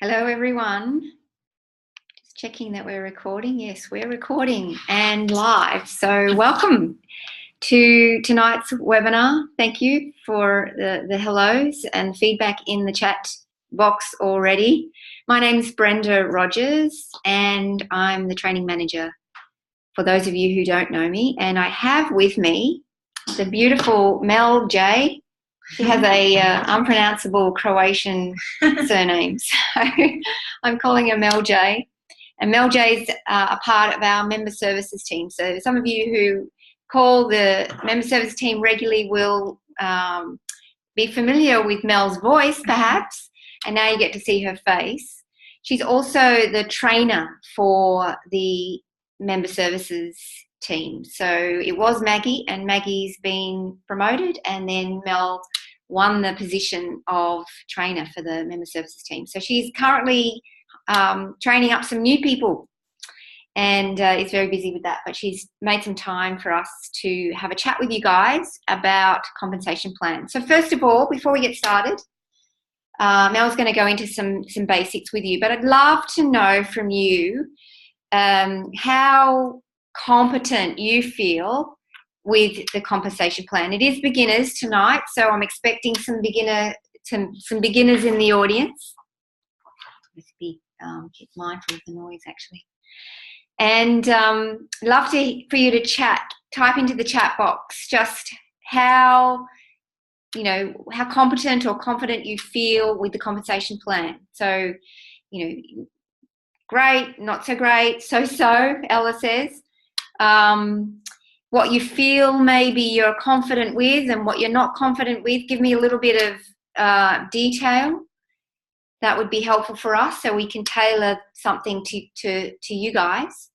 Hello, everyone. Just checking that we're recording. Yes, we're recording and live. So welcome to tonight's webinar. Thank you for the hellos and feedback in the chat box already. My name is Brenda Rogers and I'm the training manager for those of you who don't know me. And I have with me the beautiful Mel J. She has a unpronounceable Croatian surname, so I'm calling her Mel J. And Mel J is a part of our member services team. So some of you who call the member service team regularly will be familiar with Mel's voice, perhaps, and now you get to see her face. She's also the trainer for the member services team. So it was Maggie, and Maggie's been promoted, and then Mel won the position of trainer for the member services team. So she's currently training up some new people and is very busy with that, but she's made some time for us to have a chat with you guys about compensation plans. So first of all, before we get started, Mel's going to go into some basics with you, but I'd love to know from you how competent you feel with the compensation plan. It is beginners tonight, so I'm expecting some beginners in the audience. Let's be mindful of the noise, actually. And love for you to type into the chat box just how competent or confident you feel with the compensation plan. So, great, not so great, so, Ella says. What you feel maybe you're confident with and what you're not confident with. Give me a little bit of detail. That would be helpful for us so we can tailor something to you guys.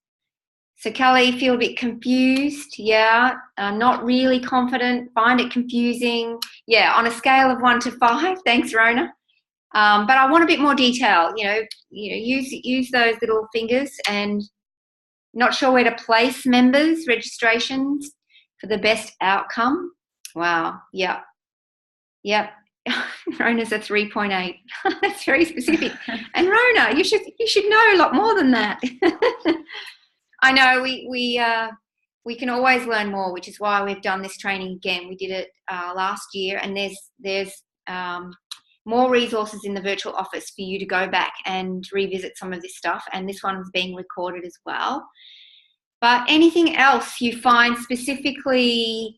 So Kelly, feel a bit confused. Yeah, not really confident, find it confusing. Yeah, on a scale of 1 to 5. Thanks, Rona. But I want a bit more detail. Use those little fingers. And not sure where to place members registrations for the best outcome. Wow. Yep. Rona's a 3.8. That's very specific. And Rona, you should know a lot more than that. I know we can always learn more, which is why we've done this training again. We did it last year, and there's more resources in the virtual office for you to go back and revisit some of this stuff, and this one's being recorded as well. But anything else you find specifically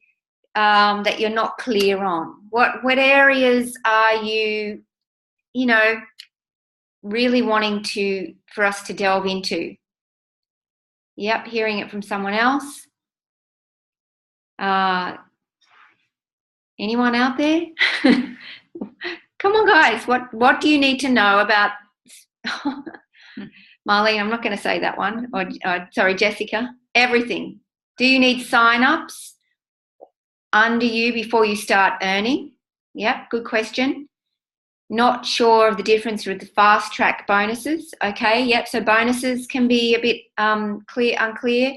that you're not clear on? What areas are you really wanting for us to delve into? Yep, hearing it from someone else. Anyone out there? Come on, guys. What do you need to know about? Marlene, I'm not going to say that one. Sorry, Jessica. Everything. Do you need sign-ups under you before you start earning? Yep, good question. Not sure of the difference with the fast track bonuses. Okay, yep, so bonuses can be a bit unclear.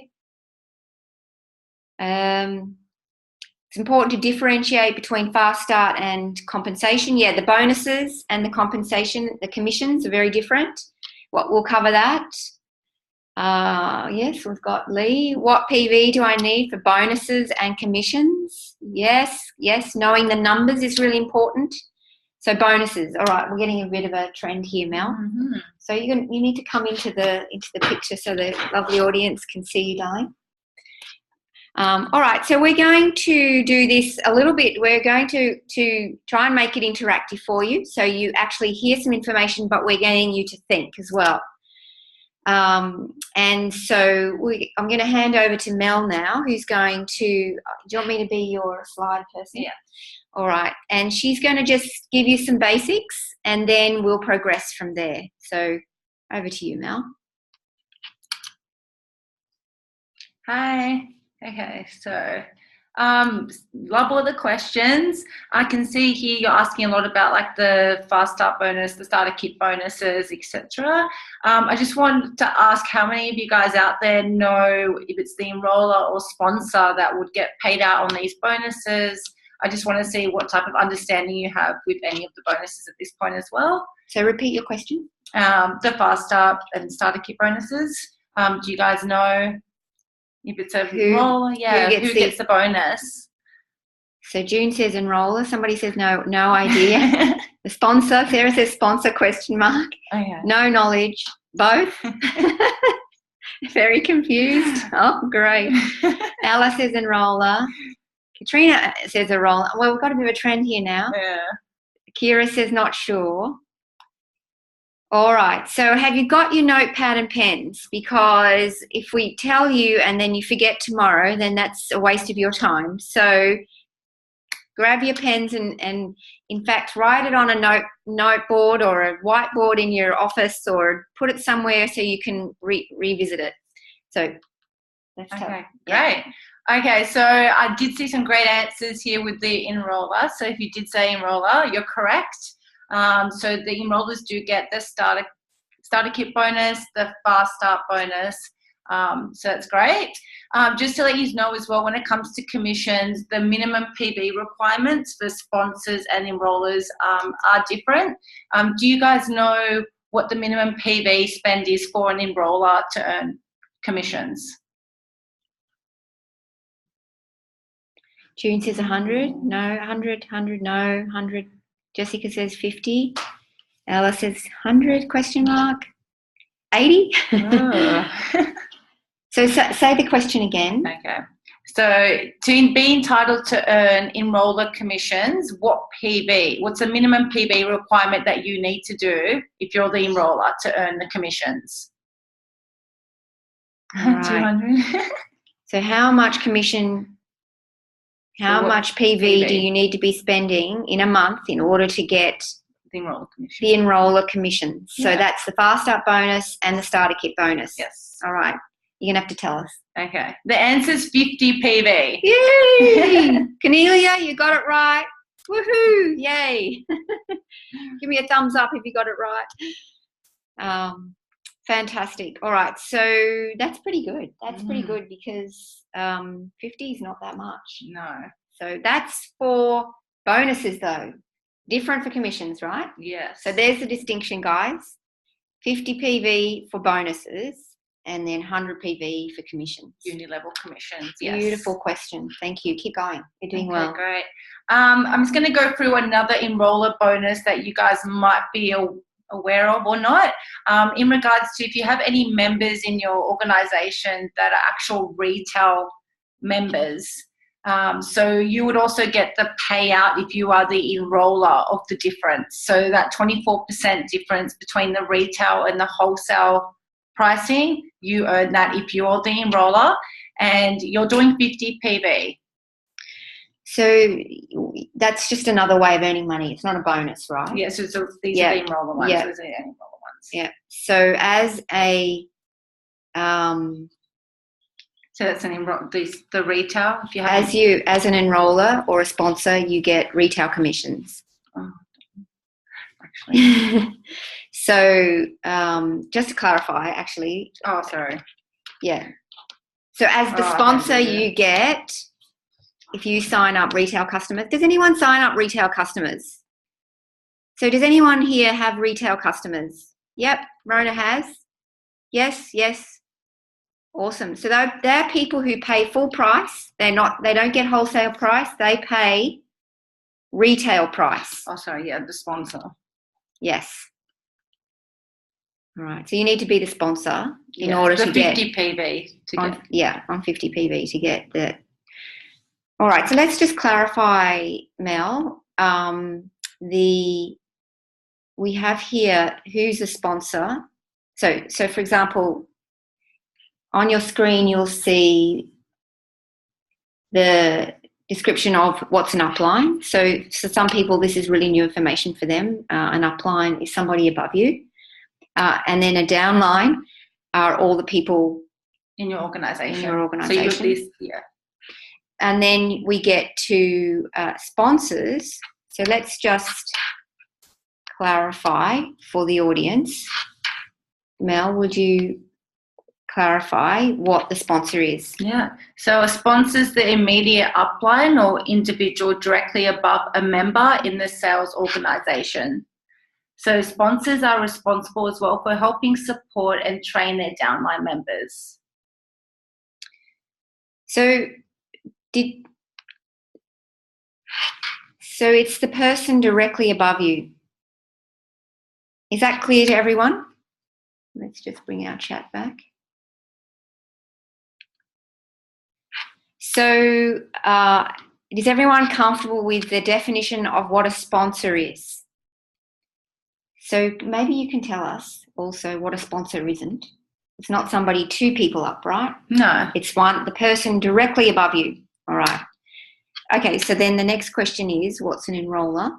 It's important to differentiate between fast start and compensation. Yeah, the bonuses and the compensation, the commissions are very different. We'll cover that. Yes, we've got Lee. What PV do I need for bonuses and commissions? Yes, knowing the numbers is really important. So bonuses. All right, we're getting a bit of a trend here, Mel. Mm-hmm. So you need to come into the picture so the lovely audience can see you, darling. All right, so we're going to do this a little bit. We're going to try and make it interactive for you, so you actually hear some information, but we're getting you to think as well. And so I'm going to hand over to Mel now, who's going to. Do you want me to be your slide person? Yeah. All right, and she's going to just give you some basics, and then we'll progress from there. So over to you, Mel. Hi. Okay, so love all the questions. I can see here you're asking a lot about like the fast start bonus, the starter kit bonuses, etc. I just wanted to ask how many of you guys out there know if it's the enroller or sponsor that would get paid out on these bonuses, I just want to see what type of understanding you have with any of the bonuses at this point as well. So repeat your question. The Fast Start and Starter Kit bonuses. Do you guys know if it's a enroller? Yeah, who gets the bonus? So June says enroller. Somebody says no idea. The sponsor, Sarah says sponsor, question mark. Okay. No knowledge. Both. Very confused. Oh, great. Ella says enroller. Katrina says enroller. Well, we've got a bit of a trend here now. Yeah. Kira says not sure. All right. So have you got your notepad and pens? Because if we tell you and then you forget tomorrow, then that's a waste of your time. So grab your pens and in fact, write it on a noteboard or a whiteboard in your office, or put it somewhere so you can revisit it. So that's okay, great. Okay, so I did see some great answers here with the enroller. So if you did say enroller, you're correct. So the enrollers do get the starter kit bonus, the Fast Start bonus. So that's great. Just to let you know as well, when it comes to commissions, the minimum PB requirements for sponsors and enrollers are different. Do you guys know what the minimum PB spend is for an enroller to earn commissions? June says 100. No. 100. No. 100. Jessica says 50. Ella says 100, question mark. 80. Oh. So say the question again. Okay. So to be entitled to earn enroller commissions, what PB? What's the minimum PB requirement that you need to do if you're the enroller to earn the commissions? Right. 200. So how much commission, how much PV do you need to be spending in a month in order to get the enroller commission? The enroller commission. So that's the Fast Start bonus and the starter kit bonus. Yes. All right. You're going to have to tell us. Okay. The answer's 50 PV. Yay! Cornelia, you got it right. Woohoo! Yay! Give me a thumbs up if you got it right. Fantastic. All right. So that's pretty good. That's pretty good because 50 is not that much. No. So that's for bonuses though. Different for commissions, right? Yes. So there's the distinction, guys. 50 PV for bonuses and then 100 PV for commissions. Uni-level commissions, Beautiful question. Thank you. Keep going. You're doing well. Great. I'm just going to go through another enroller bonus that you guys might be aware of or not. In regards to if you have any members in your organisation that are actual retail members, so you would also get the payout if you are the enroller of the difference. So that 24% difference between the retail and the wholesale pricing, you earn that if you're the enroller and you're doing 50 PV. So that's just another way of earning money. It's not a bonus, right? Yeah, so these are the enroller ones. Yeah. Those are the enroller ones. Yeah. So as a so that's the retail. If you have as an enroller or a sponsor, you get retail commissions. Oh, actually. So just to clarify, actually. Oh, sorry. Yeah. So as the sponsor, you get, if you sign up retail customers. Does anyone sign up retail customers? So does anyone here have retail customers? Yep. Rona has. Yes. Awesome. So they're people who pay full price. They don't get wholesale price. They pay retail price. Oh, sorry. Yeah, the sponsor. Yes. All right. So you need to be the sponsor in order to get 50 PV on 50 PV to get that. All right. So let's just clarify, Mel. We have here who's the sponsor. So for example, on your screen you'll see the description of what's an upline. So for some people this is really new information for them. An upline is somebody above you. And then a downline are all the people in your organisation. So you have this, yeah. And then we get to sponsors. So let's just clarify for the audience. Mel, would you clarify what the sponsor is. Yeah. So a sponsor is the immediate upline or individual directly above a member in the sales organisation. So sponsors are responsible as well for helping support and train their downline members. So it's the person directly above you. Is that clear to everyone? Let's just bring our chat back. So is everyone comfortable with the definition of what a sponsor is? So maybe you can tell us also what a sponsor isn't. It's not somebody 2 people up, right? No. It's the person directly above you. All right. Okay, so then the next question is, what's an enroller?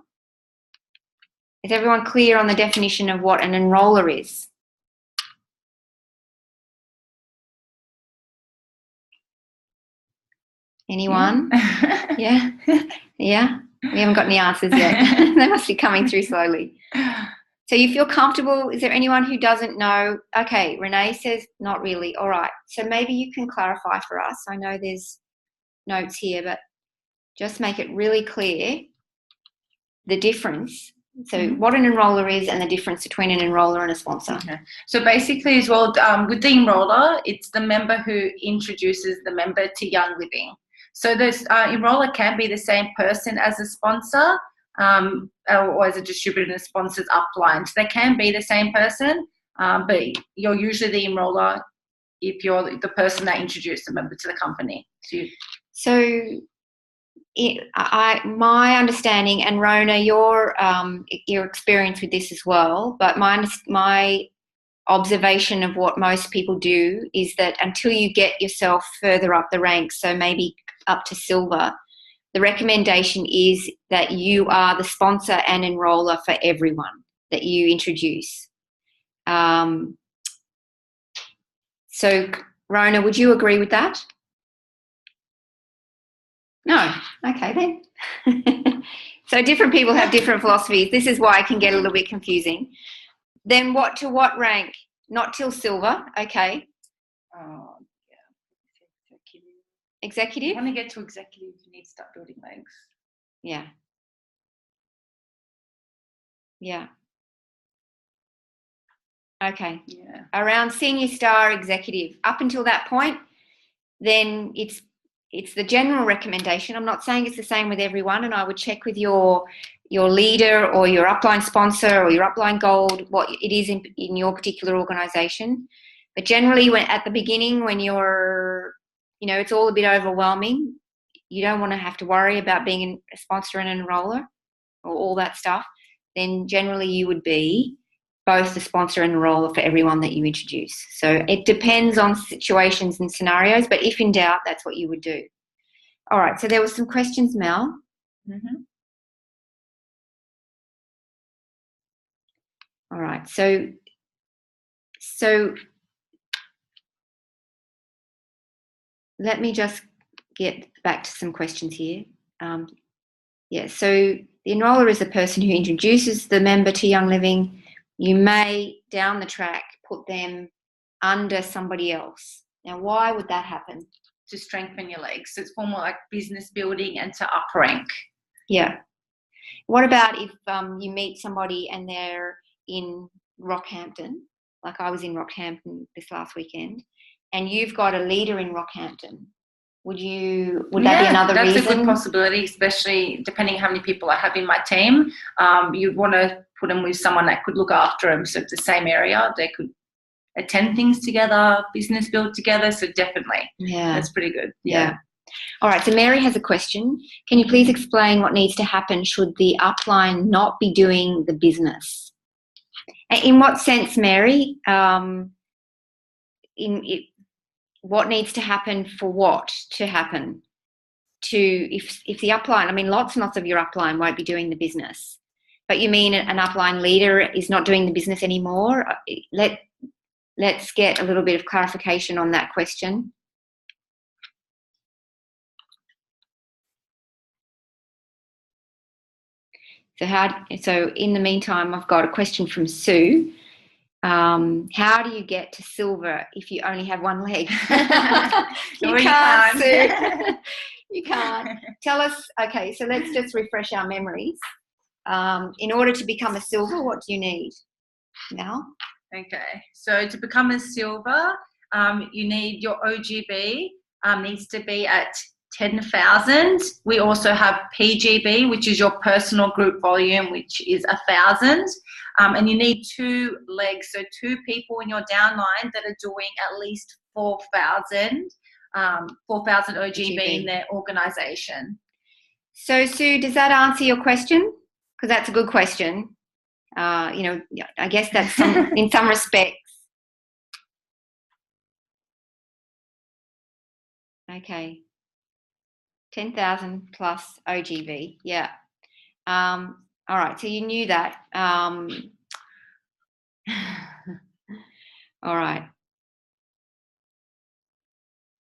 Is everyone clear on the definition of what an enroller is? Anyone? Yeah? Yeah? We haven't got any answers yet. They must be coming through slowly. So you feel comfortable? Is there anyone who doesn't know? Okay, Renee says not really. All right. So maybe you can clarify for us. I know there's notes here, but just make it really clear the difference. So what an enroller is and the difference between an enroller and a sponsor. Okay. So basically as well, with the enroller, it's the member who introduces the member to Young Living. So this enroller can be the same person as a sponsor or as a distributor and a sponsor's upline. So they can be the same person, but you're usually the enroller if you're the person that introduced the member to the company. My understanding, and Rona, your experience with this as well, but my observation of what most people do is that until you get yourself further up the ranks, so maybe up to silver, the recommendation is that you are the sponsor and enroller for everyone that you introduce. So, Rona, would you agree with that? No. Okay, then. So different people have different philosophies. This is why it can get a little bit confusing. Then to what rank? Not till silver. Okay. Oh, yeah. Executive? When you get to executive, you need to start building legs. Yeah. Yeah. Okay. Yeah. Around senior star executive. Up until that point, then it's the general recommendation. I'm not saying it's the same with everyone, and I would check with your leader or your upline sponsor or your upline gold what it is in your particular organisation. But generally, at the beginning, when you're, it's all a bit overwhelming, you don't want to have to worry about being a sponsor and an enroller or all that stuff. Then generally you would be both the sponsor and enroller for everyone that you introduce. So it depends on situations and scenarios, but if in doubt, that's what you would do. All right, so there were some questions, Mel. Mm-hmm. All right, so let me just get back to some questions here. So the enroller is the person who introduces the member to Young Living. You may, down the track, put them under somebody else. Now, why would that happen? To strengthen your legs. So it's more like business building and to up rank. Yeah. What about if you meet somebody and they're in Rockhampton, like I was in Rockhampton this last weekend, and you've got a leader in Rockhampton? Would that be another reason? That's a good possibility, especially depending how many people I have in my team. You'd want to put them with someone that could look after them. So it's the same area, they could attend things together, business build together. So definitely, that's pretty good. Yeah. All right. So Mary has a question. Can you please explain what needs to happen should the upline not be doing the business? In what sense, Mary? What needs to happen for what to happen? If the upline, I mean, lots and lots of your upline won't be doing the business, but you mean an upline leader is not doing the business anymore? Let's get a little bit of clarification on that question. So in the meantime, I've got a question from Sue. how do you get to silver if you only have one leg? You Sue. can't. You can't. Tell us, okay, so let's just refresh our memories. In order to become a silver, what do you need, Mel? Okay, so to become a silver, you need your OGB needs to be at 10,000. We also have PGB, which is your personal group volume, which is 1,000. And you need 2 legs, so 2 people in your downline that are doing at least 4,000 OGB in their organisation. So, Sue, does that answer your question? Because that's a good question. I guess that's in some respects. Okay. 10,000 plus OGB. Yeah. All right. So you knew that. All right.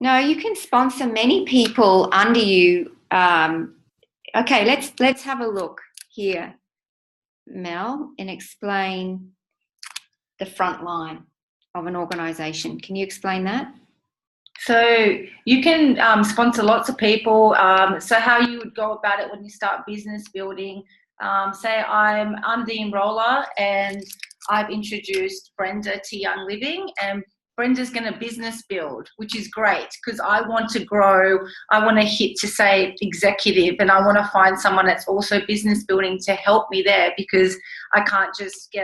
No, you can sponsor many people under you. Okay, let's have a look here, Mel, and explain the front line of an organisation. Can you explain that? So you can sponsor lots of people. So how you would go about it when you start business building, say I'm the enroller and I've introduced Brenda to Young Living, and Brenda's going to business build, which is great because I want to grow. I want to hit to say executive, and I want to find someone that's also business building to help me there, because I can't just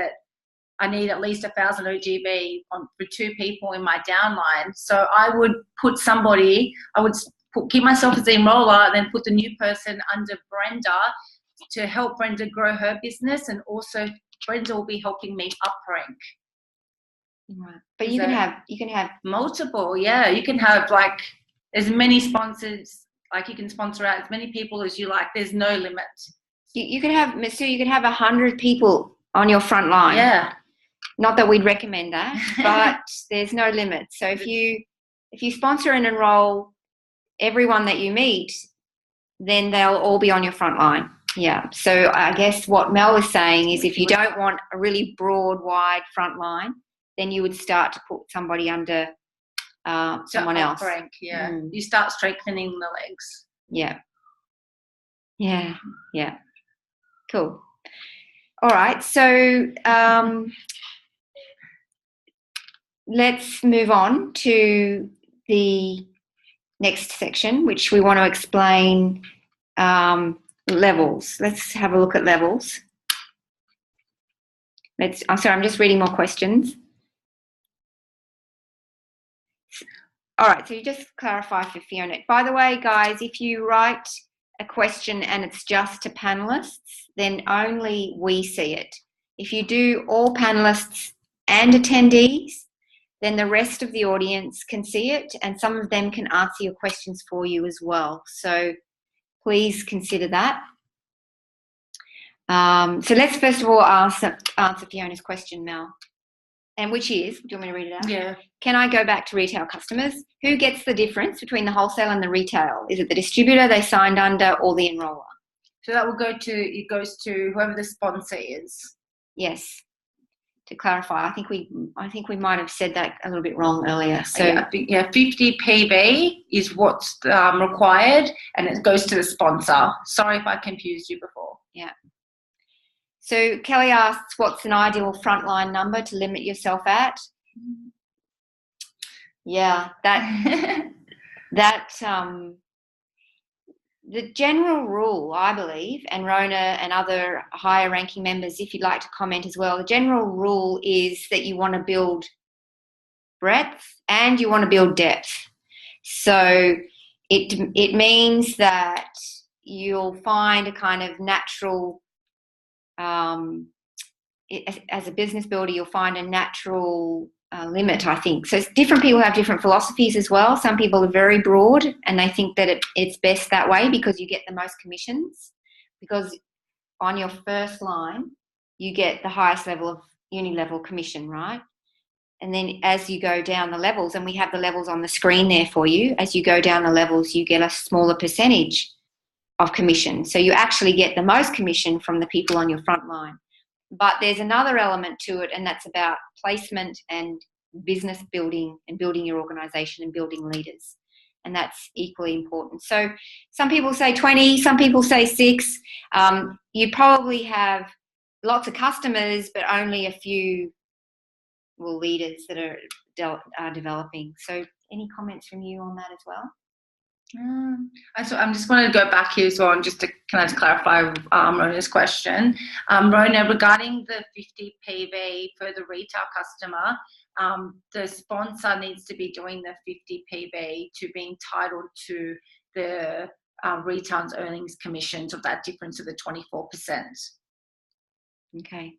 I need at least 1,000 OGB for 2 people in my downline. So I would put somebody, keep myself as the enroller, and then put the new person under Brenda to help Brenda grow her business, and also Brenda will be helping me up rank. Right. But you can have multiple, yeah. You can have like as many sponsors, like you can sponsor out as many people as you like. There's no limit. You could have 100 people on your front line. Yeah. Not that we'd recommend that, but there's no limit. So if you sponsor and enroll everyone that you meet, then they'll all be on your front line. Yeah. So I guess what Mel is saying is, if you don't want a really broad, wide front line, then you would start to put somebody under someone else. Rank, yeah. You start strengthening the legs. Yeah. Yeah. Yeah. Cool. All right. So let's move on to the next section, which we want to explain levels. Let's have a look at levels. I'm just reading more questions. All right, so you just clarify for Fiona. By the way, guys, if you write a question and it's just to panelists, then only we see it. If you do all panelists and attendees, then the rest of the audience can see it, and some of them can answer your questions for you as well. So please consider that. So let's first of all answer Fiona's question, Mel. And which is, do you want me to read it out? Yeah. Can I go back to retail customers? Who gets the difference between the wholesale and the retail? Is it the distributor they signed under or the enroller? So that will goes to whoever the sponsor is. Yes. To clarify, I think we might have said that a little bit wrong earlier. So yeah, 50 PB is what's required, and it goes to the sponsor. Sorry if I confused you before. Yeah. So Kelly asks, what's an ideal frontline number to limit yourself at? Yeah, the general rule, I believe, and Rona and other higher ranking members, if you'd like to comment as well, the general rule is that you want to build breadth and you want to build depth. So it means that you'll find a kind of natural, as a business builder, you'll find a natural limit, I think. So different people have different philosophies as well. Some people are very broad and they think that it's best that way because you get the most commissions, because on your first line you get the highest level of uni-level commission, right? And then as you go down the levels, and we have the levels on the screen there for you, as you go down the levels you get a smaller percentage of commission. So you actually get the most commission from the people on your front line. But there's another element to it, and that's about placement and business building and building your organization and building leaders. And that's equally important. So some people say 20, some people say 6. You probably have lots of customers, but only a few leaders that are developing. So any comments from you on that as well? So I'm just wanting to go back here as well, and just to kind of clarify Rona's question. Rona, regarding the 50 PV for the retail customer, the sponsor needs to be doing the 50 PV to be entitled to the retail's earnings commissions of that difference of the 24%. Okay.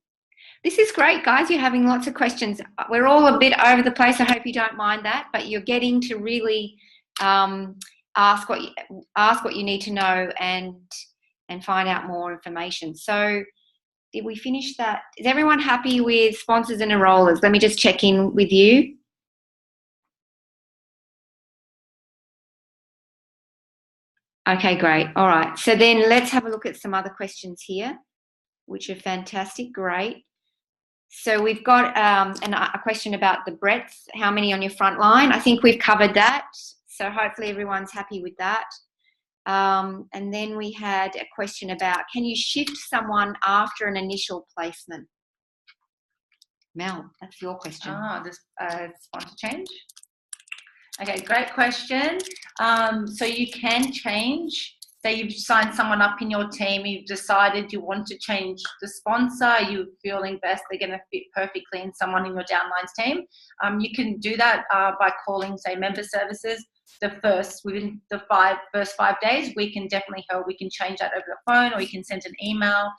This is great, guys. You're having lots of questions. We're all a bit over the place. I hope you don't mind that, but you're getting to really ask what you need to know and find out more information. So did we finish that? Is everyone happy with sponsors and enrollers? Let me just check in with you. Okay, great. All right. So then let's have a look at some other questions here, which are fantastic. Great. So we've got a question about the breadth. How many on your front line? I think we've covered that. So hopefully everyone's happy with that. And then we had a question about, can you shift someone after an initial placement? Mel, that's your question. This sponsor change. Okay, great question. So you can change. Say you've signed someone up in your team, you've decided you want to change the sponsor, you're feeling best they're going to fit perfectly in someone in your downlines team. You can do that by calling, say, member services. Within the first 5 days, we can definitely help. We can change that over the phone, or you can send an email.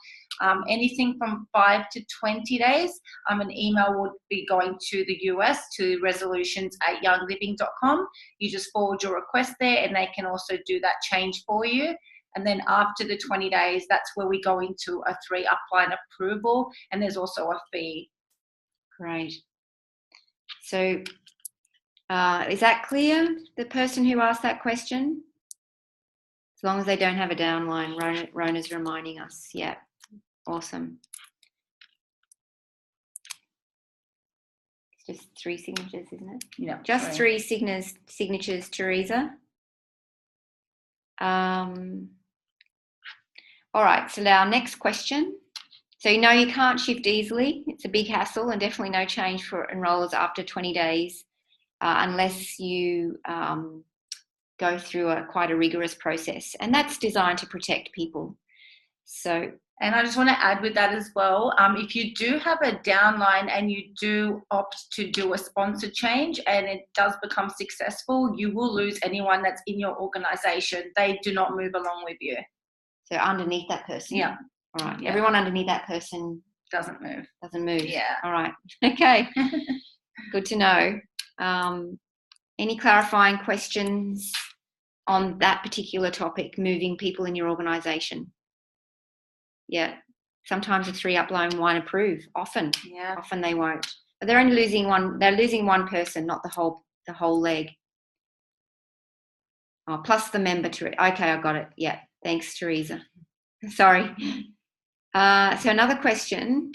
Anything from 5 to 20 days, an email would be going to the US to resolutions@youngliving.com. You just forward your request there, and they can also do that change for you. And then after the 20 days, that's where we go into a 3 upline approval, and there's also a fee. Great. So is that clear, the person who asked that question? As long as they don't have a downline, Rona's reminding us. Yeah, awesome. It's just 3 signatures, isn't it? Yeah. Just 3 signatures, Teresa. All right, so our next question. So you know you can't shift easily. It's a big hassle, and definitely no change for enrollers after 20 days. Unless you go through quite a rigorous process, and that's designed to protect people. So, and I just want to add with that as well, if you do have a downline and you do opt to do a sponsor change and it does become successful, you will lose anyone that's in your organization. They do not move along with you. So underneath that person? Yeah. All right. Yeah. Everyone underneath that person doesn't move. Yeah. All right. Okay. Good to know. Any clarifying questions on that particular topic, moving people in your organisation? Yeah, sometimes a 3 upline won't approve. Often they won't. But they're only losing one. They're losing one person, not the whole leg. Oh, plus the member. Okay, I got it. Yeah, thanks, Teresa. Sorry. So another question: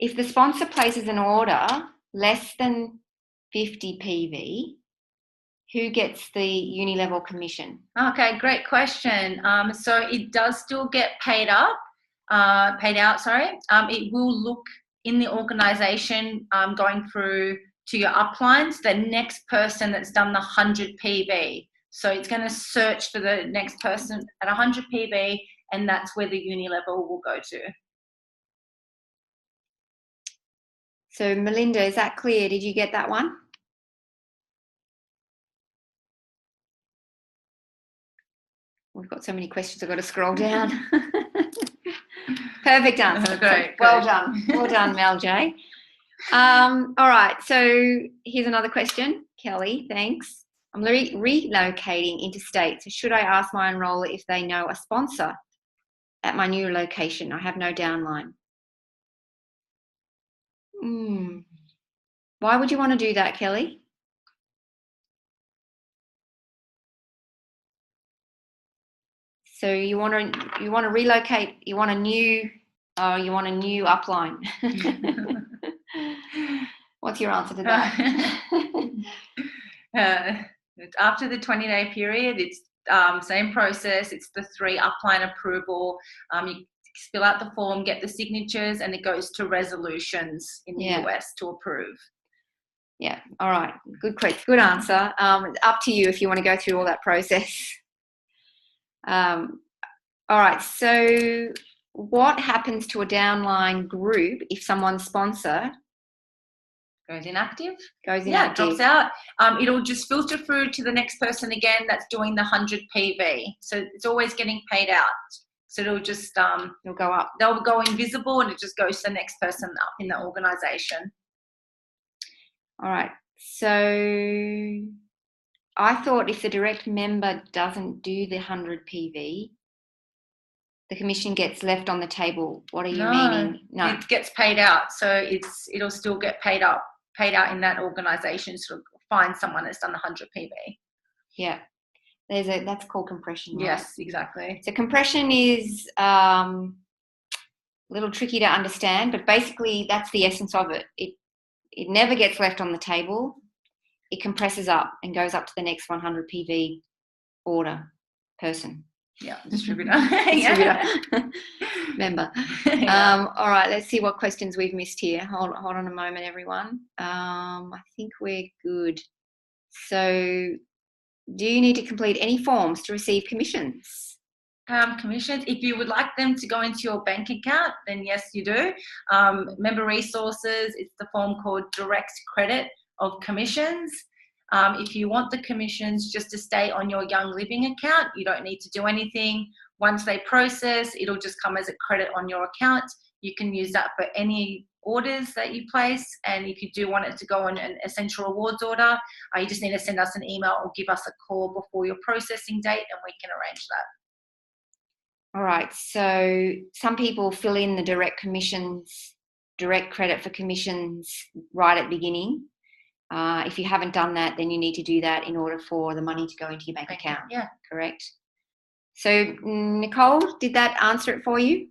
if the sponsor places an order less than 50 PV, who gets the uni-level commission? Okay, great question. So it does still get paid out. It will look in the organisation going through to your uplines, the next person that's done the 100 PV. So it's going to search for the next person at 100 PV, and that's where the uni-level will go to. So Melinda, is that clear? Did you get that one? We've got so many questions, I've got to scroll down. Perfect answer. Great. Well done. Well done, Mel J. All right, so here's another question. Kelly, thanks. I'm relocating interstate. So should I ask my enroller if they know a sponsor at my new location? I have no downline. Why would you want to do that, Kelly? So you want to relocate, you want a new Oh, you want a new upline. What's your answer to that? After the 20-day period, it's same process. It's the 3 upline approval. You fill out the form, get the signatures, and it goes to resolutions in the US to approve. Yeah. All right. Good answer. Up to you if you want to go through all that process. All right. So what happens to a downline group if someone's sponsor goes inactive? It drops out. It'll just filter through to the next person again that's doing the 100 PV. So it's always getting paid out. So it'll just it'll go up. They'll go invisible, and it just goes to the next person up in the organisation. All right. So I thought if the direct member doesn't do the 100 PV, the commission gets left on the table. What are you meaning? No, it gets paid out. So it'll still get paid out in that organisation. So find someone that's done the 100 PV. Yeah. That's called compression, right? Yes, exactly. So compression is a little tricky to understand, but basically that's the essence of it. It never gets left on the table. It compresses up and goes up to the next 100 PV order person. Yeah, distributor. Member. All right, let's see what questions we've missed here. Hold on a moment, everyone. I think we're good. So do you need to complete any forms to receive commissions? Commissions, if you would like them to go into your bank account, then yes, you do. Member resources, it's the form called direct credit of commissions. If you want the commissions just to stay on your Young Living account, you don't need to do anything. Once they process, it'll just come as a credit on your account. You can use that for any orders that you place. And if you do want it to go on an essential rewards order, you just need to send us an email or give us a call before your processing date, and we can arrange that. All right. So some people fill in the direct credit for commissions right at the beginning. If you haven't done that, then you need to do that in order for the money to go into your bank account. Yeah. Correct. So Nicole, did that answer it for you?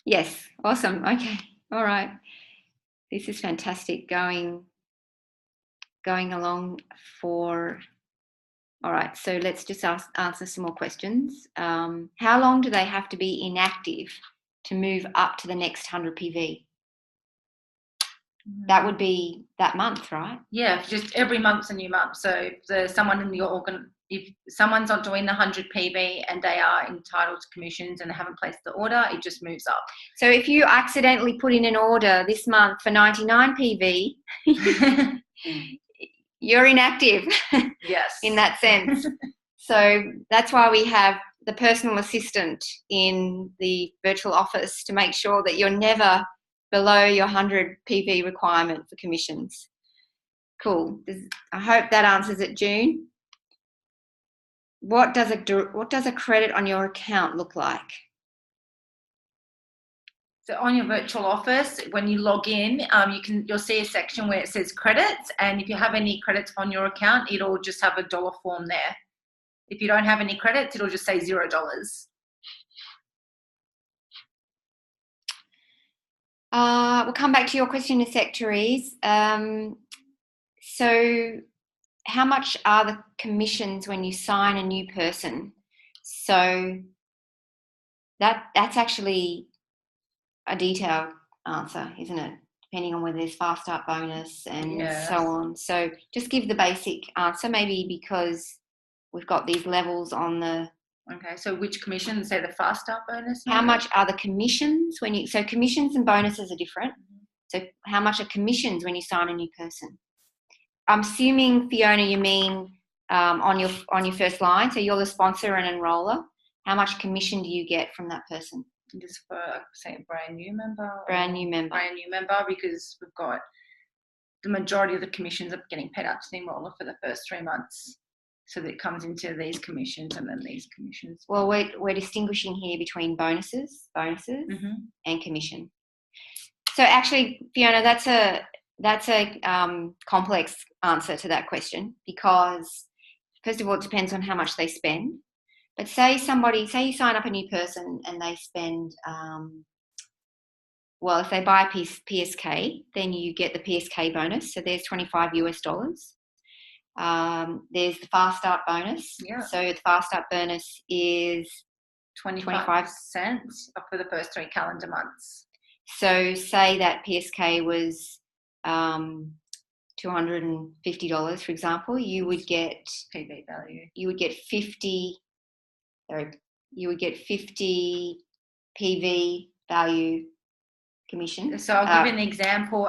Yes. Awesome. Okay. All right. This is fantastic going along for... All right, so let's just answer some more questions. How long do they have to be inactive to move up to the next 100 PV? That would be that month, right? Yeah, just every month's a new month. So if someone's not doing the 100 PV and they are entitled to commissions and they haven't placed the order, it just moves up. So if you accidentally put in an order this month for 99 PV, you're inactive. Yes. In that sense. So that's why we have the personal assistant in the virtual office to make sure that you're never below your 100 PV requirement for commissions. Cool. I hope that answers it, June. What does a credit on your account look like? So on your virtual office, when you log in, you'll see a section where it says credits, and if you have any credits on your account, it'll just have a dollar form there. If you don't have any credits, it'll just say $0. We'll come back to your question in a sec, Therese. So how much are the commissions when you sign a new person? So that's actually a detailed answer, isn't it? Depending on whether there's fast start bonus and so on. So just give the basic answer, maybe because we've got these levels on the... Okay, so which commission? Say the fast start bonus? How much are the commissions so commissions and bonuses are different. So how much are commissions when you sign a new person? I'm assuming, Fiona, you mean on your first line. So you're the sponsor and enroller. How much commission do you get from that person? Just for, say, a brand new member. Brand new member, because we've got the majority of the commissions are getting paid out to the enroller for the first 3 months. So that comes into these commissions and then these commissions. Well, we're distinguishing here between bonuses and commission. So actually, Fiona, that's a that's a complex answer to that question, because first of all, it depends on how much they spend. But say you sign up a new person and they spend, well, if they buy a PSK, then you get the PSK bonus. So there's $25. There's the Fast Start bonus. Yeah. So the Fast Start bonus is 25% for the first 3 calendar months. So say that PSK was $250, for example, you would get PV value. You would get 50. You would get 50 PV value commission. So I'll give you an example.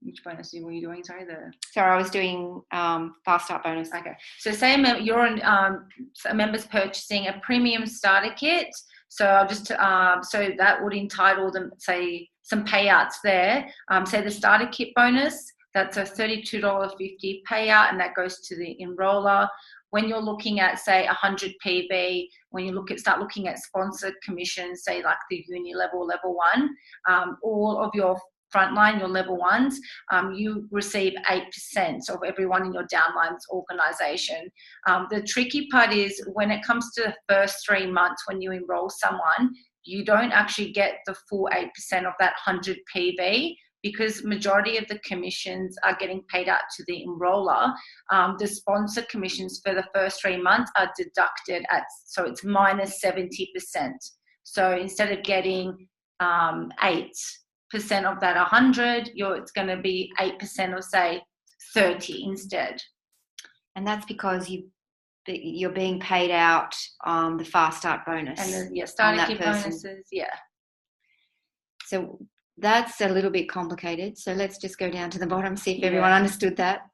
Which bonus were you doing? Sorry, Sorry, I was doing Fast Start bonus. Okay. So say you're on a member's purchasing a premium starter kit. So I'll just so that would entitle them, say, some payouts there. Say the starter kit bonus, that's a $32.50 payout, and that goes to the enroller. When you're looking at, say, 100 PV, when you start looking at sponsored commissions, say like the uni level 1, all of your frontline, your level 1s, you receive 8% of everyone in your downlines organisation. The tricky part is when it comes to the first 3 months when you enrol someone, you don't actually get the full 8% of that 100 PV, because majority of the commissions are getting paid out to the enroller. The sponsor commissions for the first 3 months are deducted so it's minus 70%. So instead of getting 8% of that 100, it's going to be 8% of, say, 30 instead. And that's because you're being paid out the Fast Start bonus. And the starter kit bonuses, yeah. So that's a little bit complicated. So let's just go down to the bottom, see if everyone understood that.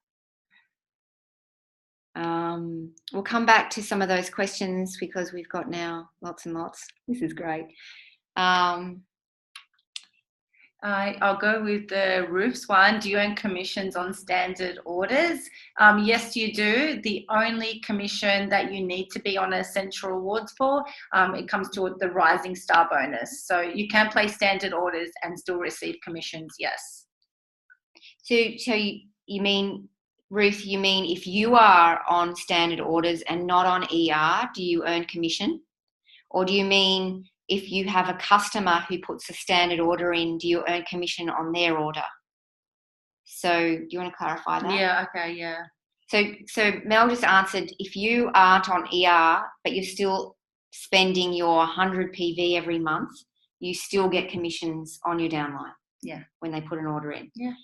We'll come back to some of those questions because we've got now lots and lots. This is great. I'll go with the roofs one. Do you earn commissions on standard orders? Yes, you do. The only commission that you need to be on Essential Awards for, it comes to the Rising Star bonus. So you can place standard orders and still receive commissions, yes. So you mean, Ruth, if you are on standard orders and not on ER, do you earn commission? Or do you mean if you have a customer who puts a standard order in, do you earn commission on their order? So do you want to clarify that? Yeah, okay, yeah. So Mel just answered, if you aren't on ER, but you're still spending your 100 PV every month, you still get commissions on your downline. Yeah. When they put an order in. Yeah.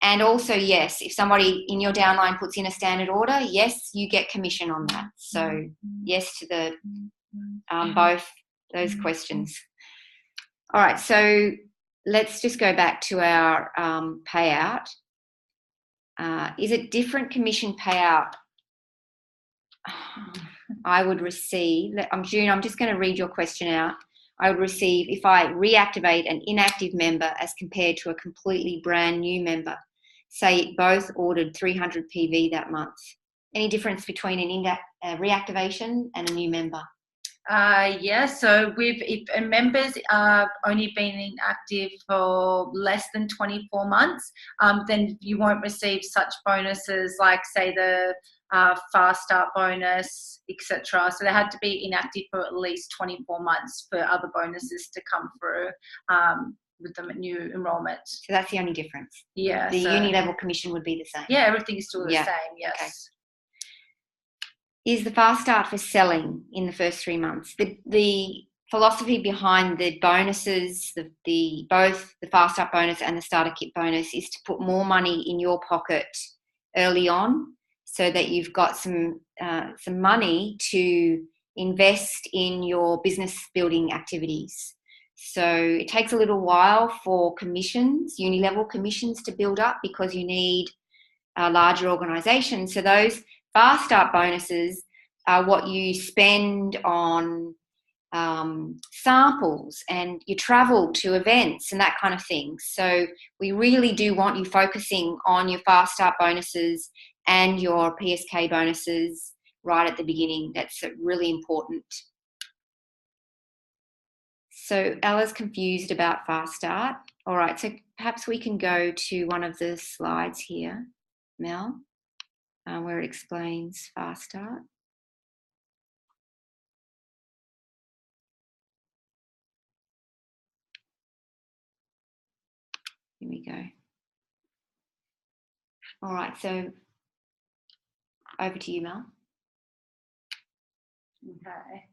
And also, yes, if somebody in your downline puts in a standard order, yes, you get commission on that. So yes to the both those questions. All right, so let's just go back to our payout. Is it different commission payout I would receive? June, I'm just going to read your question out. I would receive if I reactivate an inactive member as compared to a completely brand new member. Say both ordered 300 PV that month. Any difference between an reactivation and a new member? Yeah, so if members are only been inactive for less than 24 months, then you won't receive such bonuses like, say, the Fast Start bonus, etc. So they had to be inactive for at least 24 months for other bonuses to come through with the new enrolment. So that's the only difference? Yeah. The uni level commission would be the same? Yeah, everything's still the same, yes. Okay. Is the Fast Start for selling in the first 3 months? The philosophy behind the bonuses, both the Fast Start bonus and the starter kit bonus, is to put more money in your pocket early on, so that you've got some money to invest in your business building activities. So it takes a little while for uni level commissions to build up, because you need a larger organisation. So those Fast Start bonuses are what you spend on samples and you travel to events and that kind of thing. So we really do want you focusing on your Fast Start bonuses and your PSK bonuses right at the beginning. That's really important. So Ella's confused about Fast Start. All right, so perhaps we can go to one of the slides here, Mel, where it explains Fast Start. Here we go. All right, so over to you, Mel. Okay.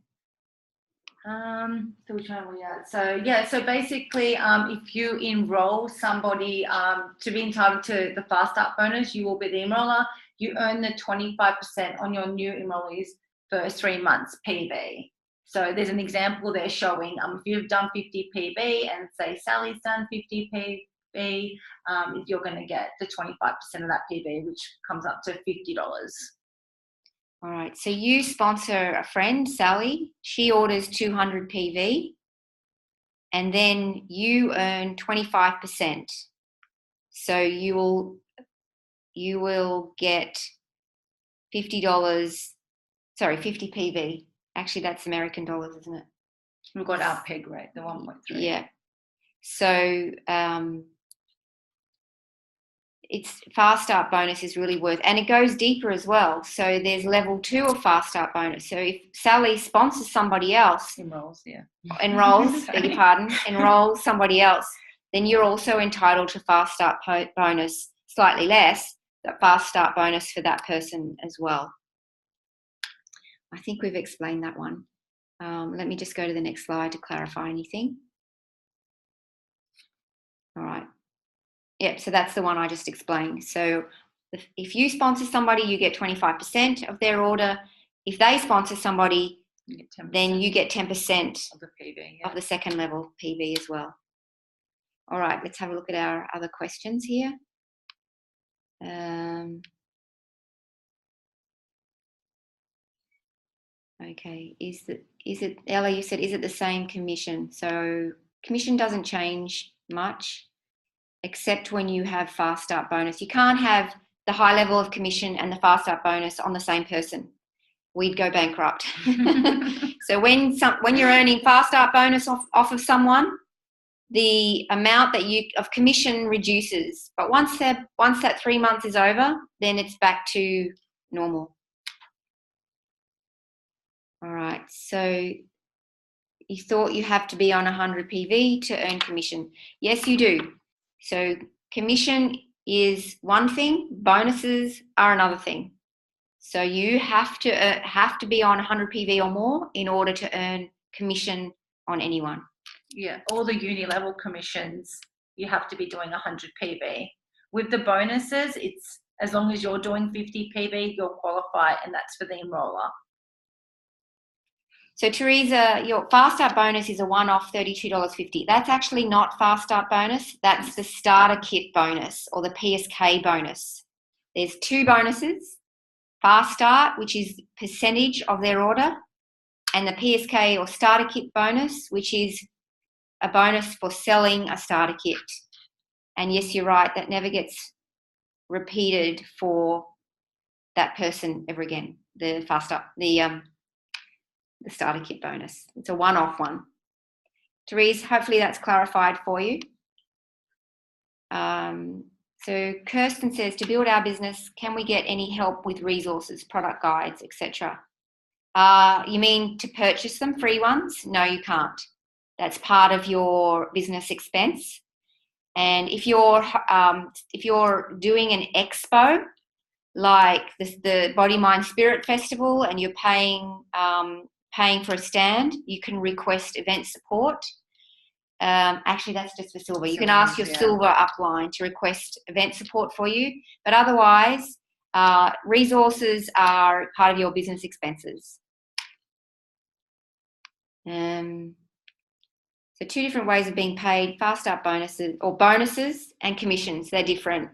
So which one are we at? So yeah, so basically, if you enroll somebody to be entitled to the Fast Start bonus, you will be the enroller. You earn the 25% on your new enrollees first 3 months PB. So there's an example there showing if you've done 50 PB and say Sally's done 50 PB, you're going to get the 25% of that PB, which comes up to $50. All right, so you sponsor a friend, Sally. She orders 200 PV, and then you earn 25%. So you will get $50. Sorry, 50 PV. Actually, that's American dollars, isn't it? We've got our peg rate, the 1.3. Yeah. So it's Fast Start bonus is really worth, and it goes deeper as well. So there's level 2 of Fast Start bonus. So if Sally sponsors somebody else, enrolls somebody else, then you're also entitled to Fast Start bonus, slightly less, but Fast Start bonus for that person as well. I think we've explained that one. Let me just go to the next slide to clarify anything. All right. Yep, so that's the one I just explained. So if you sponsor somebody, you get 25% of their order. If they sponsor somebody, then you get 10% of the PV, of the second level PV as well. All right, let's have a look at our other questions here. Okay, is it Ella? You said, is it the same commission? So commission doesn't change much, except when you have Fast Start bonus. You can't have the high level of commission and the Fast Start bonus on the same person. We'd go bankrupt. So when you're earning Fast Start bonus off of someone, the amount of commission reduces. But once that 3 months is over, then it's back to normal. All right, so you thought you have to be on 100 PV to earn commission. Yes, you do. So commission is one thing, bonuses are another thing. So you have to be on 100 PV or more in order to earn commission on anyone. Yeah, all the uni level commissions, you have to be doing 100 PV. With the bonuses, it's as long as you're doing 50 PV, you'll qualify, and that's for the enroller. So Teresa, your Fast Start bonus is a one-off $32.50. That's actually not Fast Start bonus. That's the starter kit bonus or the PSK bonus. There's 2 bonuses, Fast Start, which is percentage of their order, and the PSK or starter kit bonus, which is a bonus for selling a starter kit. And yes, you're right, that never gets repeated for that person ever again. The Fast Start, the starter kit bonus. It's a one-off one. Therese, hopefully that's clarified for you. So Kirsten says, to build our business, can we get any help with resources, product guides, etc.? You mean to purchase them, free ones? No, you can't. That's part of your business expense. And if you're doing an expo, like the Body, Mind, Spirit Festival, and you're paying for a stand, you can request event support. Actually, that's just for silver. You can ask your silver upline to request event support for you. But otherwise, resources are part of your business expenses. So 2 different ways of being paid: Fast Start bonuses and commissions. They're different.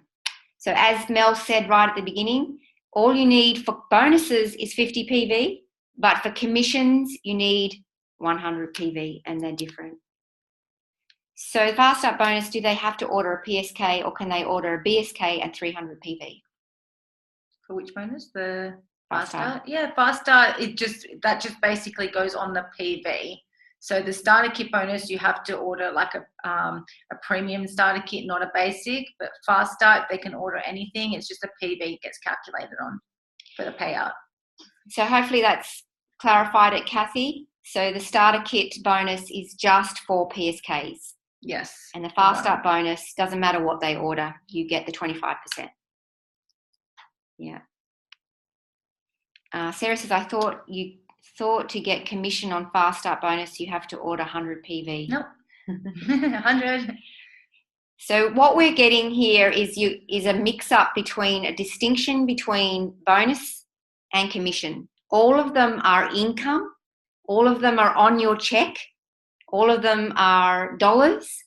So as Mel said right at the beginning, all you need for bonuses is 50 PV, but for commissions, you need 100 PV, and they're different. So Fast Start bonus, do they have to order a PSK, or can they order a BSK and 300 PV? For which bonus? The Fast Start? Yeah, Fast Start, that just basically goes on the PV. So the starter kit bonus, you have to order like a premium starter kit, not a basic. But Fast Start, they can order anything. It's just a PV gets calculated on for the payout. So hopefully that's clarified it, Kathy. So the starter kit bonus is just for PSKs. Yes. And the Fast Start bonus, doesn't matter what they order, you get the 25%. Yeah. Sarah says, I thought to get commission on Fast Start bonus, you have to order 100 PV. Nope. 100. So what we're getting here is a mix-up between a distinction between bonus and commission. All of them are income. All of them are on your check. All of them are dollars.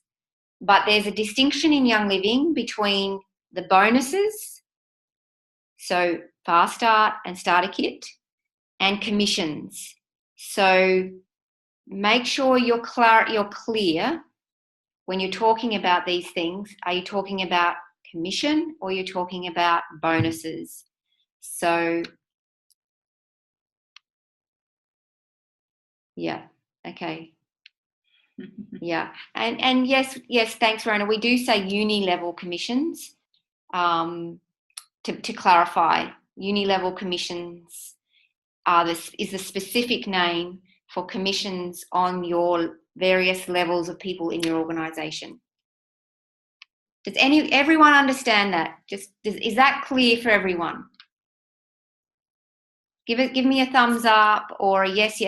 But there's a distinction in Young Living between the bonuses, so Fast Start and Starter Kit, and commissions. So make sure you're clear when you're talking about these things. Are you talking about commission or you're talking about bonuses? So, yeah, okay. Yeah, and yes, thanks, Rona. We do say uni-level commissions. To clarify, uni-level commissions is the specific name for commissions on your various levels of people in your organisation. Does everyone understand that? Is that clear for everyone? Give me a thumbs up or a yes,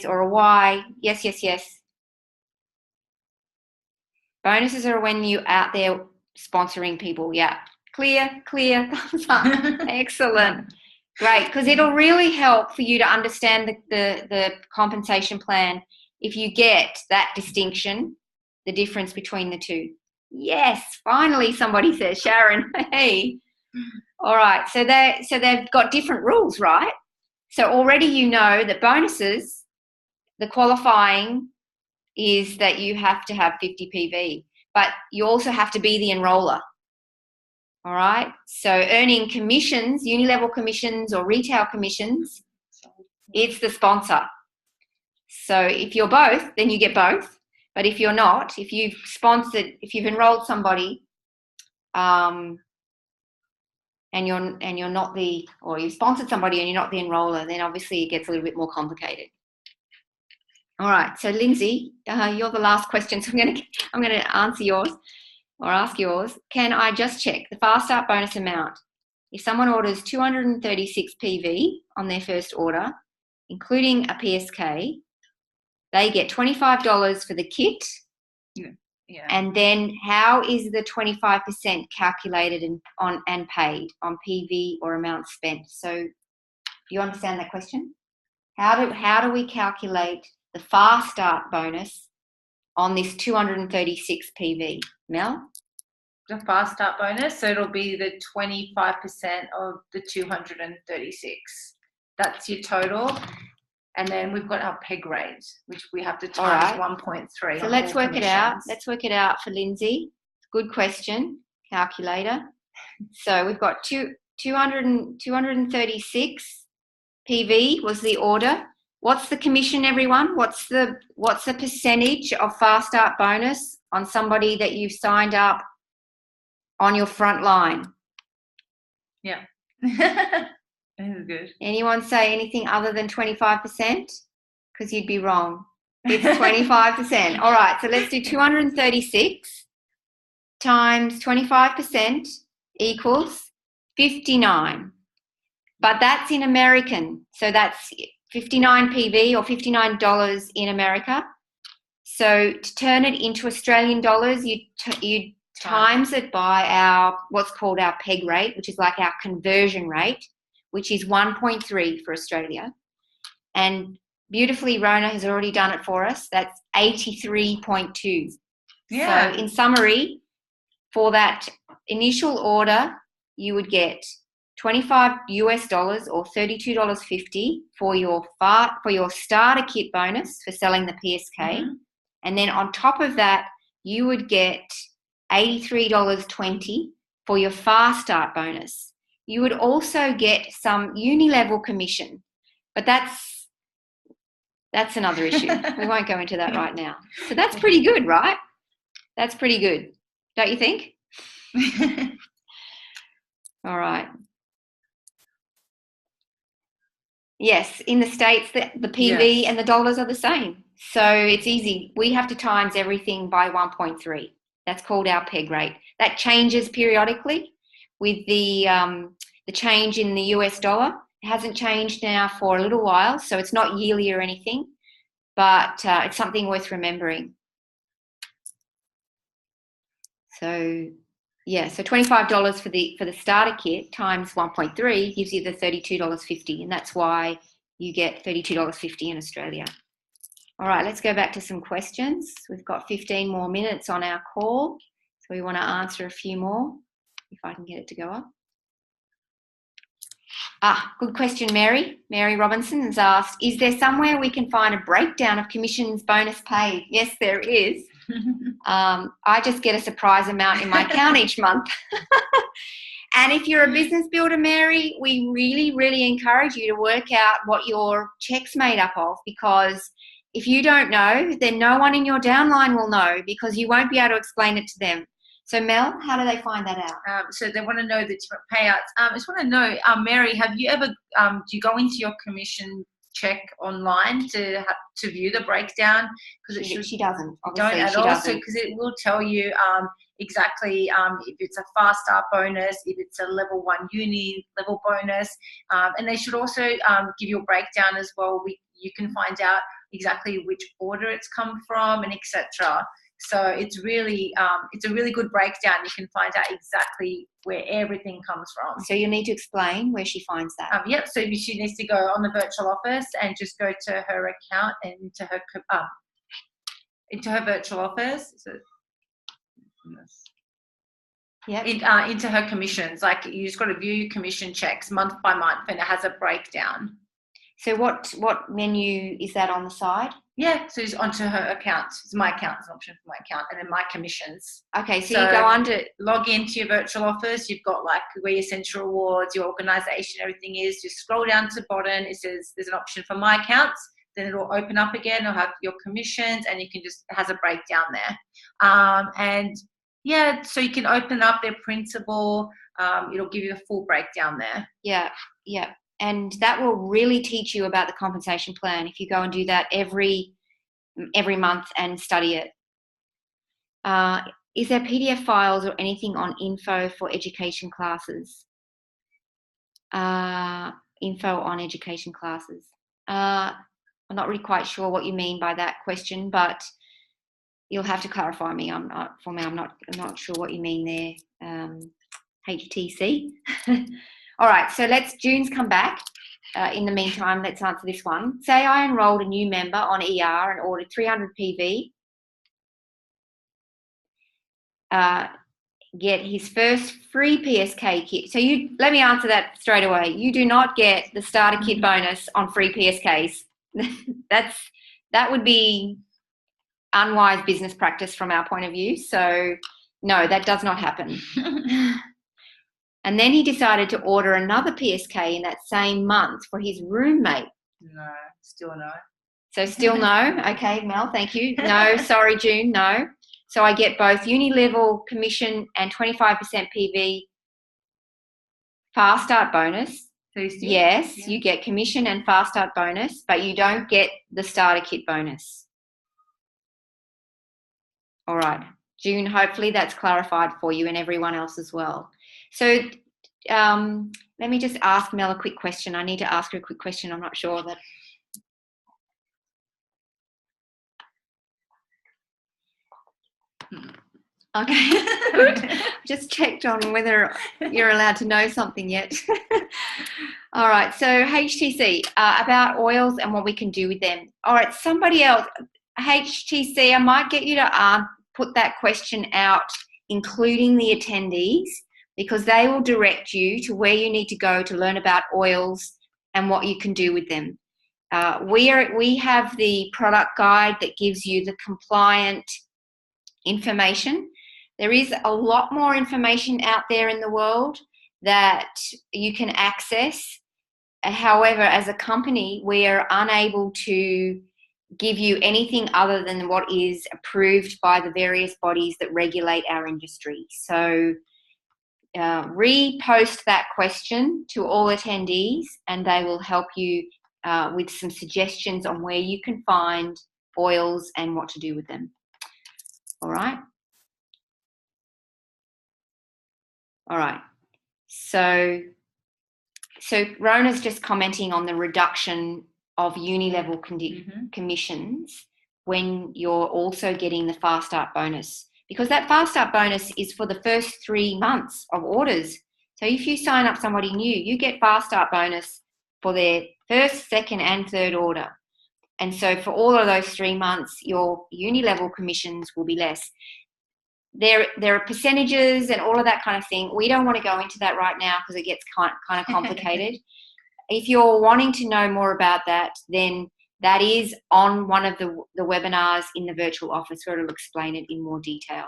or a why, yes. Bonuses are when you're out there sponsoring people. Yeah, clear, thumbs up. Excellent. Great, because it'll really help for you to understand the compensation plan if you get that distinction, the difference between the two. Yes, finally somebody says, Sharon, hey. All right, so they've got different rules, right? So already you know that bonuses, the qualifying is that you have to have 50 PV, but you also have to be the enroller. All right, so earning commissions, uni-level commissions or retail commissions, it's the sponsor. So if you're both, then you get both. But if you're not, if you've enrolled somebody, and you're not or you've sponsored somebody and you're not the enroller, then obviously it gets a little bit more complicated. All right, so Lindsay, you're the last question, so I'm gonna answer yours. Or ask yours. Can I just check the Fast Start bonus amount? If someone orders 236 PV on their first order, including a PSK, they get $25 for the kit. Yeah. And then how is the 25% calculated and paid on PV or amount spent? So do you understand that question? How do we calculate the Fast Start bonus on this 236 PV? Mel? The Fast Start bonus, so it'll be the 25% of the 236. That's your total. And then we've got our peg rate, which we have to times 1.3. So let's work it out. Let's work it out for Lindsay. Good question, calculator. So we've got 236 PV was the order. What's the commission, everyone? What's the percentage of Fast Start bonus on somebody that you've signed up on your front line? Yeah. That is good. Anyone say anything other than 25%? Because you'd be wrong. It's 25%. All right, so let's do 236 times 25% equals 59. But that's in American. So that's 59 PV or $59 in America. So to turn it into Australian dollars, you times it by what's called our peg rate, which is like our conversion rate, which is 1.3 for Australia. And beautifully, Rona has already done it for us. That's 83.2. Yeah. So in summary, for that initial order, you would get $25 or $32.50 for your starter kit bonus for selling the PSK. Mm-hmm. And then on top of that, you would get $83.20 for your Fast Start bonus. You would also get some uni-level commission, but that's That's another issue. We won't go into that right now. So that's pretty good, right? That's pretty good. Don't you think? All right. Yes, in the States, the PV and the dollars are the same. So it's easy. We have to times everything by 1.3. That's called our peg rate. That changes periodically with the change in the US dollar. It hasn't changed now for a little while, so it's not yearly or anything, but it's something worth remembering. So yeah, so $25 for the starter kit times 1.3 gives you the $32.50, and that's why you get $32.50 in Australia. All right, let's go back to some questions. We've got 15 more minutes on our call, so we want to answer a few more, if I can get it to go up. Good question, Mary. Mary Robinson has asked, is there somewhere we can find a breakdown of commissions bonus paid? Yes, there is. I just get a surprise amount in my account each month. And if you're a business builder, Mary, we really, really encourage you to work out what your check's made up of, because if you don't know, then no one in your downline will know, because you won't be able to explain it to them. So Mel, how do they find that out? So they want to know the different payouts. I just want to know, Mary, have you ever, do you go into your commission check online to view the breakdown? Because she doesn't. Don't at all, because it will tell you exactly if it's a fast start bonus, if it's a level 1 uni level bonus, and they should also give you a breakdown as well. You can find out exactly which order it's come from and etc. So it's really it's a really good breakdown. You can find out exactly where everything comes from. So you need to explain where she finds that. Yep. So she needs to go on the virtual office and just go to her account and into her virtual office. So, yeah. Into her commissions. Like, you just got to view your commission checks month by month, and it has a breakdown. So what menu is that on the side? Yeah, so it's onto her account. It's my account. It's an option for my account, and then my commissions. Okay, so you go under, log into your virtual office. You've got like where your central rewards, your organisation, everything is. Just scroll down to the bottom. It says there's an option for my accounts. Then it'll open up again. It'll have your commissions, and you can just, it has a breakdown there. And yeah, so you can open up their printable. It'll give you a full breakdown there. Yeah, yeah. And that will really teach you about the compensation plan if you go and do that every month and study it. Is there PDF files or anything on info for education classes? Info on education classes. I'm not really quite sure what you mean by that question, but you'll have to clarify me. I'm not sure what you mean there. HTC. All right, so June's come back. In the meantime, let's answer this one. Say I enrolled a new member on ER and ordered 300 PV. Get his first free PSK kit. So let me answer that straight away. You do not get the starter kit bonus on free PSKs. That would be unwise business practice from our point of view. So no, that does not happen. And then he decided to order another PSK in that same month for his roommate. No, still no. So still no. Okay, Mel, thank you. No, sorry, June, no. So I get both uni-level commission and 25% PV fast start bonus. Yes, yeah. You get commission and fast start bonus, but you don't get the starter kit bonus. All right, June, hopefully that's clarified for you and everyone else as well. So let me just ask Mel a quick question. I need to ask her a quick question. I'm not sure that. Okay. Just checked on whether you're allowed to know something yet. All right. So HTC, about oils and what we can do with them. All right. Somebody else, HTC, I might get you to put that question out, including the attendees, because they will direct you to where you need to go to learn about oils and what you can do with them. We have the product guide that gives you the compliant information. There is a lot more information out there in the world that you can access. However, as a company, we are unable to give you anything other than what is approved by the various bodies that regulate our industry. So repost that question to all attendees, and they will help you with some suggestions on where you can find oils and what to do with them. All right. All right. So Rona's just commenting on the reduction of uni-level commissions when you're also getting the Fast Start bonus, because that Fast Start bonus is for the first 3 months of orders. So if you sign up somebody new, you get Fast Start bonus for their first, second and third order. And so for all of those 3 months, your uni-level commissions will be less. There are percentages and all of that kind of thing. We don't want to go into that right now because it gets kind of complicated. If you're wanting to know more about that, then that is on one of the webinars in the virtual office where it'll explain it in more detail.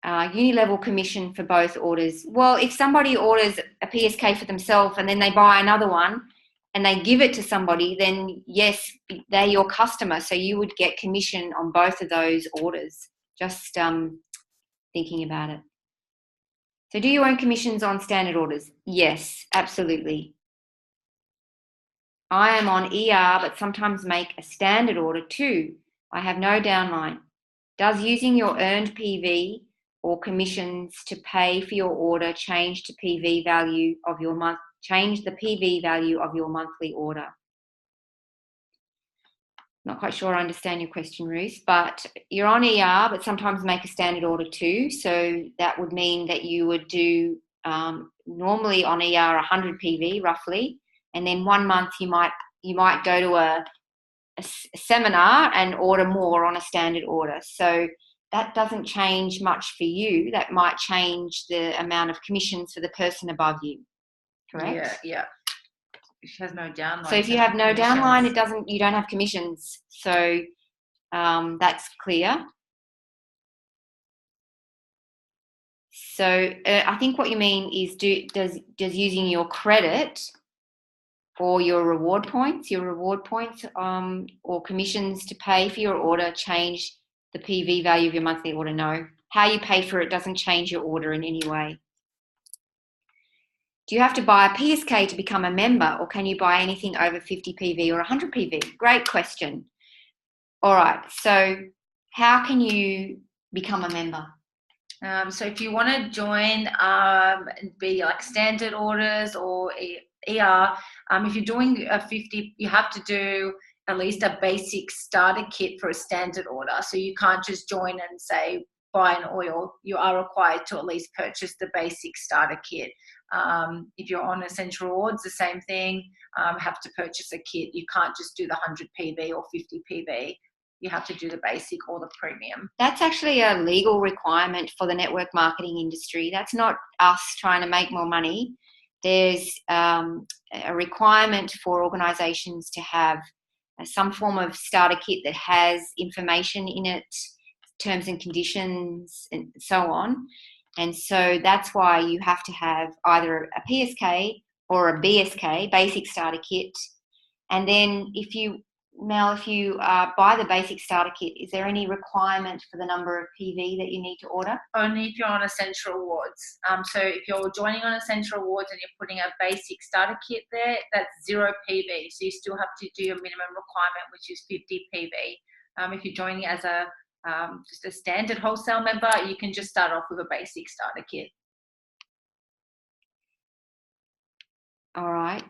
Uni-level commission for both orders. Well, if somebody orders a PSK for themselves and then they buy another one and they give it to somebody, then yes, they're your customer. So you would get commission on both of those orders. Just thinking about it. So do you earn commissions on standard orders? Yes, absolutely. I am on ER, but sometimes make a standard order too. I have no downline. Does using your earned PV or commissions to pay for your order change the PV value of your monthly order? Not quite sure I understand your question, Ruth, but you're on ER, but sometimes make a standard order too. So that would mean that you would do normally on ER 100 PV roughly, and then 1 month you might go to a seminar and order more on a standard order. So that doesn't change much for you. That might change the amount of commissions for the person above you. Correct? Yeah. She has no downline. So if you have no downline, you don't have commissions. So that's clear. So I think what you mean is does using your credit or your reward points or commissions to pay for your order change the PV value of your monthly order? No. How you pay for it doesn't change your order in any way. Do you have to buy a PSK to become a member, or can you buy anything over 50 PV or 100 PV? Great question. All right, so how can you become a member? So if you want to join, be like standard orders or ER, if you're doing a 50, you have to do at least a basic starter kit for a standard order. So you can't just join and say buy an oil. You are required to at least purchase the basic starter kit. If you're on essential orders, the same thing, have to purchase a kit. You can't just do the 100 PV or 50 PV. You have to do the basic or the premium. That's actually a legal requirement for the network marketing industry. That's not us trying to make more money. There's a requirement for organisations to have some form of starter kit that has information in it, terms and conditions and so on. And so that's why you have to have either a PSK or a BSK, basic starter kit. And then if you buy the basic starter kit, is there any requirement for the number of PV that you need to order? Only if you're on essential awards. So if you're joining on essential awards and you're putting a basic starter kit there, that's 0 PV. So you still have to do your minimum requirement, which is 50 PV. If you're joining as just a standard wholesale member, you can just start off with a basic starter kit. All right.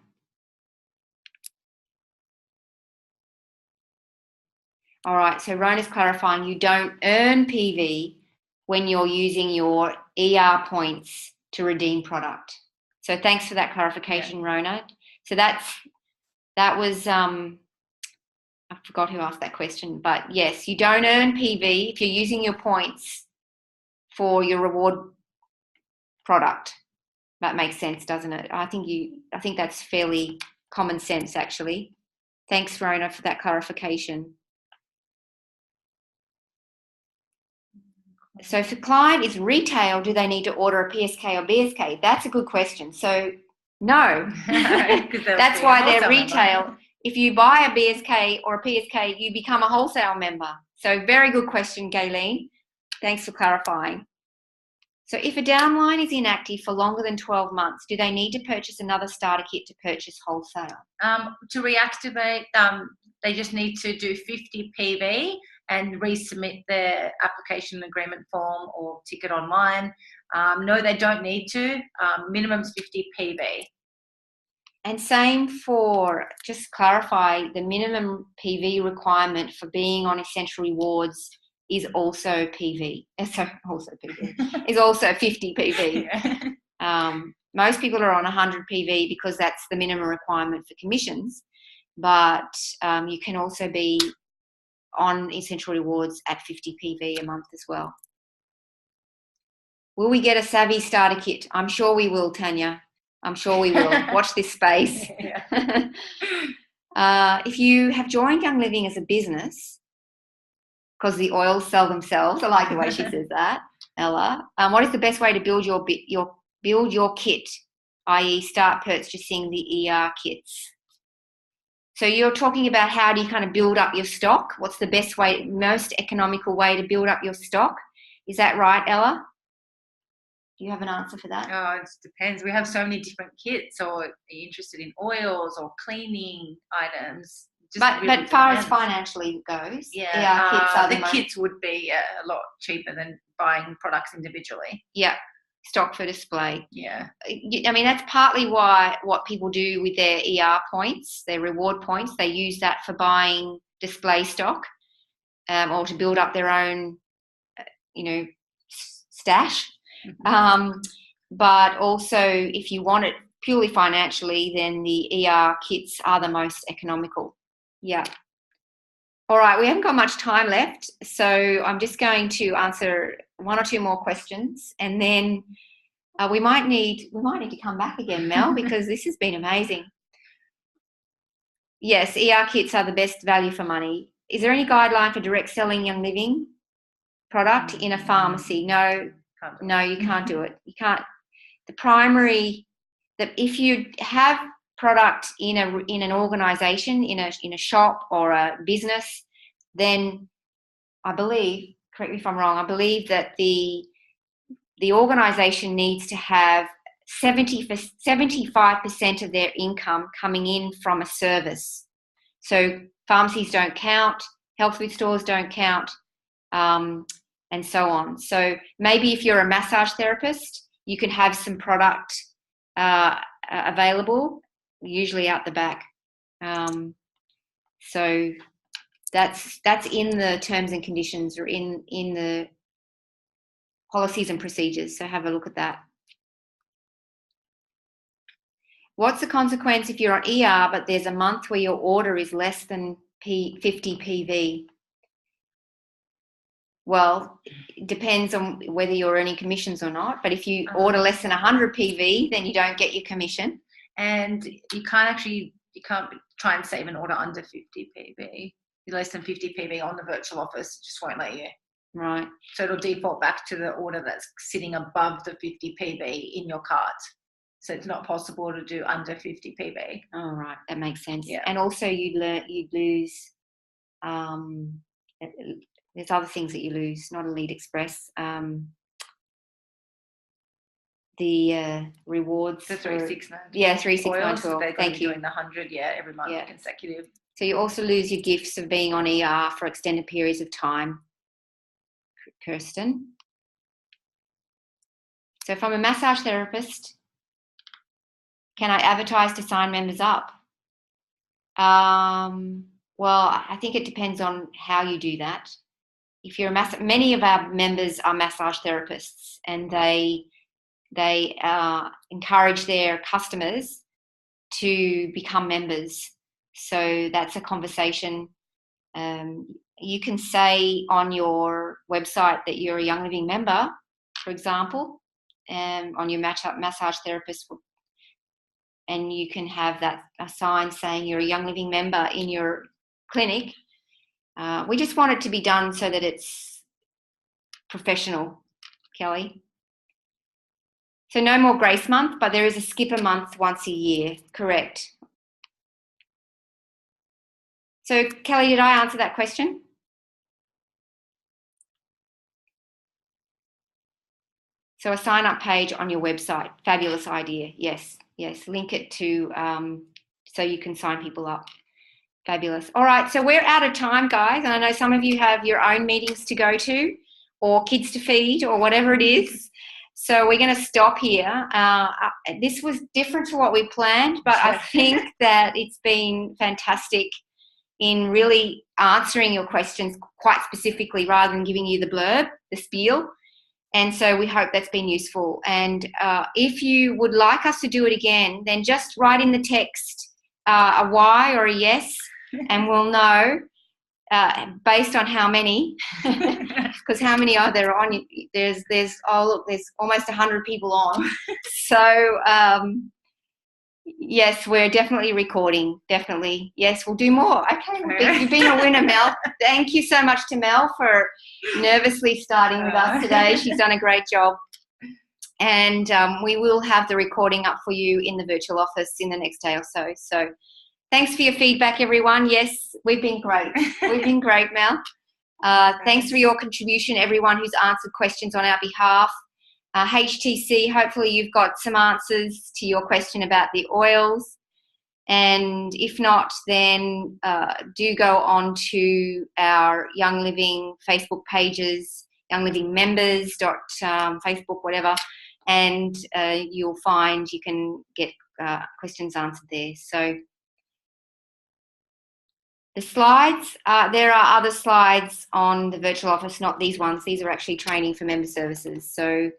All right, so Rona's clarifying you don't earn PV when you're using your ER points to redeem product. So thanks for that clarification, yeah. Rona. So that was, I forgot who asked that question, but yes, you don't earn PV if you're using your points for your reward product. That makes sense, doesn't it? I think that's fairly common sense, actually. Thanks, Rona, for that clarification. So if the client is retail, do they need to order a PSK or BSK? That's a good question. So No. 'Cause they'll That's be a why they're wholesale member. retail. If you buy a BSK or a PSK, you become a wholesale member. So very good question, Gayleen. Thanks for clarifying. So if a downline is inactive for longer than 12 months, do they need to purchase another starter kit to purchase wholesale? To reactivate, they just need to do 50 PV and resubmit their application agreement form or ticket online. No, they don't need to. Minimum's 50 PV. And same for, just clarify, the minimum PV requirement for being on Essential Rewards is also PV. So also PV is also 50 PV. Yeah. Most people are on 100 PV because that's the minimum requirement for commissions, but you can also be on Essential Rewards at 50 PV a month as well. Will we get a Savvy starter kit? I'm sure we will, Tanya. I'm sure we will. Watch this space. If you have joined Young Living as a business, because the oils sell themselves, I like the way she says that, Ella. What is the best way to build your kit, i.e. start purchasing the ER kits? So you're talking about how do you kind of build up your stock? What's the best way, most economical way to build up your stock? Is that right, Ella? Do you have an answer for that? Oh, it depends. We have so many different kits. Or are you interested in oils or cleaning items? But far as financially goes, yeah, kits are the kits would be a lot cheaper than buying products individually. Yeah, stock for display. Yeah. I mean, that's partly why what people do with their ER points, their reward points, they use that for buying display stock or to build up their own, stash. But also, if you want it purely financially, then the ER kits are the most economical. Yeah. All right, we haven't got much time left, so I'm just going to answer one or two more questions, and then we might need to come back again, Mel, because this has been amazing. Yes, ER kits are the best value for money. Is there any guideline for direct selling Young Living product in a pharmacy? No, you can't do it. You can't. If you have product in an organisation, in a shop or a business, then I believe, correct me if I'm wrong, I believe that the organisation needs to have 75% of their income coming in from a service. So pharmacies don't count, health food stores don't count, and so on. So maybe if you're a massage therapist, you can have some product available, usually out the back. So that's in the terms and conditions or in the policies and procedures. So have a look at that. What's the consequence if you're on ER but there's a month where your order is less than 50 PV? Well, it depends on whether you're earning commissions or not. But if you order less than 100 PV, then you don't get your commission. And you can't try and save an order under 50 PV. Less than 50 PV on the virtual office, just won't let you. Right. So it'll default back to the order that's sitting above the 50 PV in your cart. So it's not possible to do under 50 PV. Oh, right. That makes sense. Yeah. And also you'd lose, there's other things that you lose, not Elite Express. The rewards. The 369. Yeah, 36912. Thank you. Doing the 100, every month consecutive. So you also lose your gifts of being on ER for extended periods of time, Kirsten. So if I'm a massage therapist, can I advertise to sign members up? Well, I think it depends on how you do that. If you're many of our members are massage therapists, and they encourage their customers to become members. So that's a conversation. You can say on your website that you're a Young Living member, for example, on your massage therapist, and you can have a sign saying you're a Young Living member in your clinic. We just want it to be done so that it's professional, Kelly. So no more grace month, but there is a skip a month once a year, correct? So Kelly, did I answer that question? So a sign-up page on your website, fabulous idea. Yes, link it to so you can sign people up. Fabulous. All right, so we're out of time, guys. And I know some of you have your own meetings to go to or kids to feed or whatever it is. So we're going to stop here. This was different to what we planned, but I think that it's been fantastic in really answering your questions quite specifically rather than giving you the blurb, the spiel. And so we hope that's been useful. And if you would like us to do it again, then just write in the text a Y or a yes, and we'll know based on how many, because how many are there on? There's almost 100 people on. So yes, we're definitely recording. Definitely, yes, we'll do more. Okay, you've been a winner, Mel. Thank you so much to Mel for nervously starting with us today. She's done a great job. And we will have the recording up for you in the virtual office in the next day or so. So thanks for your feedback, everyone. Yes, we've been great. We've been great, Mel. Thanks for your contribution, everyone who's answered questions on our behalf. HTC, hopefully you've got some answers to your question about the oils. And if not, then do go on to our Young Living Facebook pages, Young Living members, Facebook, whatever, and you'll find you can get questions answered there. So the slides, there are other slides on the virtual office, not these ones. These are actually training for member services. So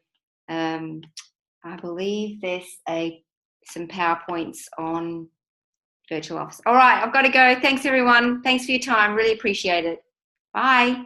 I believe there's some PowerPoints on virtual office. All right, I've got to go. Thanks, everyone. Thanks for your time. Really appreciate it. Bye.